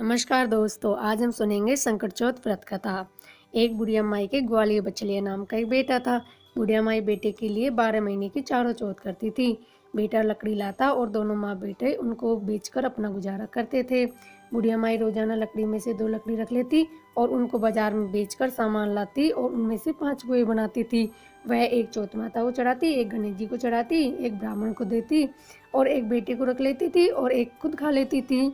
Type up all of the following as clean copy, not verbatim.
नमस्कार दोस्तों, आज हम सुनेंगे संकट चौथ व्रत कथा। एक बुढ़िया माई के ग्वालियर बचलिया नाम का एक बेटा था। बुढ़िया माई बेटे के लिए 12 महीने की चारों चौथ करती थी। बेटा लकड़ी लाता और दोनों माँ बेटे उनको बेचकर अपना गुजारा करते थे। बुढ़िया माई रोजाना लकड़ी में से 2 लकड़ी रख लेती और उनको बाजार में बेचकर सामान लाती और उनमें से 5 पुए बनाती थी। वह एक चौथ माता को चढ़ाती, एक गणेश जी को चढ़ाती, एक ब्राह्मण को देती और एक बेटे को रख लेती थी और एक खुद खा लेती थी।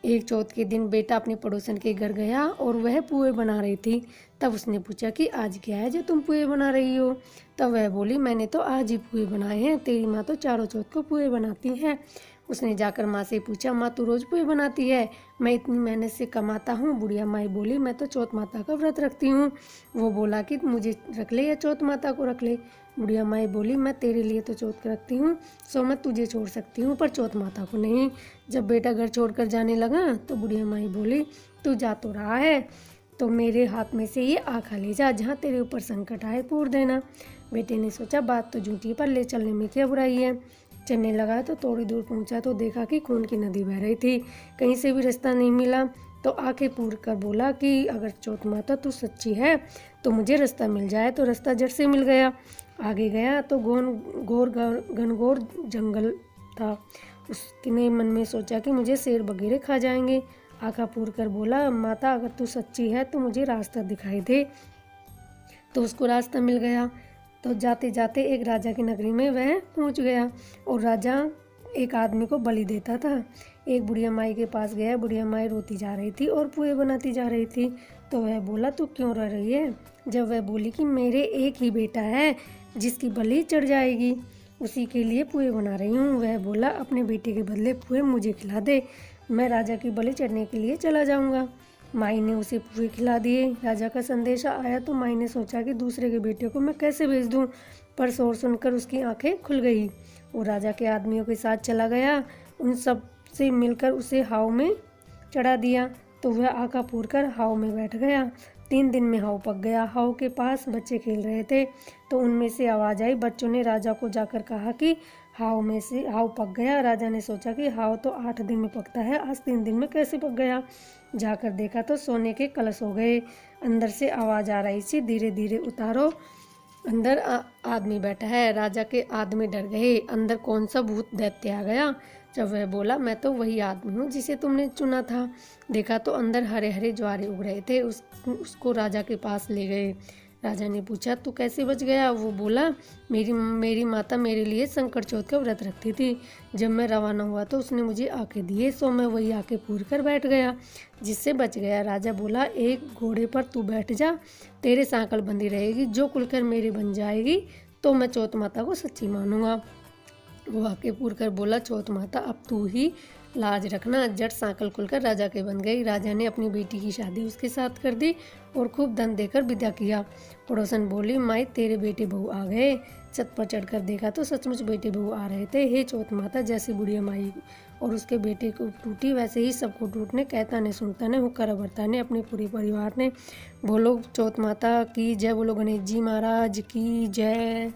एक चौथ के दिन बेटा अपने पड़ोसन के घर गया और वह पुए बना रही थी। तब उसने पूछा कि आज क्या है जो तुम पुए बना रही हो। तब वह बोली, मैंने तो आज ही पुए बनाए हैं, तेरी माँ तो चारों चौथ को पुए बनाती है। उसने जाकर माँ से पूछा, माँ तू रोज पुए बनाती है, मैं इतनी मेहनत से कमाता हूँ। बुढ़िया माई बोली, मैं तो चौथ माता का व्रत रखती हूँ। वो बोला कि मुझे रख ले या चौथ माता को रख ले। बुढ़िया माई बोली, मैं तेरे लिए तो चौथ रखती हूँ, सो मैं तुझे छोड़ सकती हूँ पर चौथ माता को नहीं। जब बेटा घर छोड़कर जाने लगा तो बुढ़िया माई बोली, तू जा तो रहा है तो मेरे हाथ में से ये आँखा ले जा, जहाँ तेरे ऊपर संकट आए पूर देना। बेटे ने सोचा बात तो झूठी पर ले चलने में क्या बुराई है। चलने लगा तो थोड़ी दूर पहुंचा तो देखा कि खून की नदी बह रही थी। कहीं से भी रास्ता नहीं मिला तो आंखें पूर कर बोला कि अगर चौथ माता तू सच्ची है तो मुझे रास्ता मिल जाए। तो रास्ता जट से मिल गया। आगे गया तो घनघोर जंगल था। उसने मन में सोचा कि मुझे शेर वगैरह खा जाएंगे। आंखा पूर कर बोला, माता अगर तू सच्ची है तो मुझे रास्ता दिखाई दे। तो उसको रास्ता मिल गया। तो जाते जाते एक राजा की नगरी में वह पहुंच गया और राजा एक आदमी को बलि देता था। एक बुढ़िया माई के पास गया। बुढ़िया माई रोती जा रही थी और पुए बनाती जा रही थी। तो वह बोला, तू क्यों रो रही है। जब वह बोली कि मेरे एक ही बेटा है जिसकी बलि चढ़ जाएगी, उसी के लिए पुए बना रही हूँ। वह बोला, अपने बेटे के बदले पुए मुझे खिला दे, मैं राजा की बलि चढ़ने के लिए चला जाऊँगा। माई ने उसे पुए खिला दिए। राजा का संदेशा आया तो माई ने सोचा कि दूसरे के बेटे को मैं कैसे भेज दूं, पर शोर सुनकर उसकी आंखें खुल गई। वो राजा के आदमियों के साथ चला गया। उन सब से मिलकर उसे हाव में चढ़ा दिया तो वह आंखा पूर कर हाव में बैठ गया। 3 दिन में हाव पक गया। हाव के पास बच्चे खेल रहे थे तो उनमें से आवाज़ आई। बच्चों ने राजा को जाकर कहा कि हाव में से हाव पक गया। राजा ने सोचा कि हाव तो 8 दिन में पकता है, आज 3 दिन में कैसे पक गया। जाकर देखा तो सोने के कलश हो गए। अंदर से आवाज़ आ रही थी, धीरे धीरे उतारो, अंदर आदमी बैठा है। राजा के आदमी डर गए, अंदर कौन सा भूत दैत्य आ गया। जब वह बोला, मैं तो वही आदमी हूँ जिसे तुमने चुना था। देखा तो अंदर हरे हरे ज्वारे उग रहे थे। उसको राजा के पास ले गए। राजा ने पूछा, तू कैसे बच गया। वो बोला, मेरी माता मेरे लिए संकट चौथ का व्रत रखती थी। जब मैं रवाना हुआ तो उसने मुझे आके दिए, सो मैं वही आके पूर कर बैठ गया, जिससे बच गया। राजा बोला, एक घोड़े पर तू बैठ जा, तेरे सांकल बंधी रहेगी, जो खुलकर मेरे बन जाएगी तो मैं चौथ माता को सच्ची मानूंगा। वो आके पूर कर बोला, चौथ माता अब तू ही लाज रखना। जट सांकल खुलकर राजा के बन गई। राजा ने अपनी बेटी की शादी उसके साथ कर दी और खूब धन देकर विदा किया। पड़ोसन बोली, माई तेरे बेटे बहू आ गए। छत पर चढ़कर देखा तो सचमुच बेटे बहू आ रहे थे। हे चौथ माता, जैसी बुढ़िया माई और उसके बेटे को टूटी वैसे ही सबको टूटने, कहता ने सुनता ने, हुक्का बरता ने, अपने पूरे परिवार ने। बोलो चौथ माता की जय, बोलो गणेश जी महाराज की जय।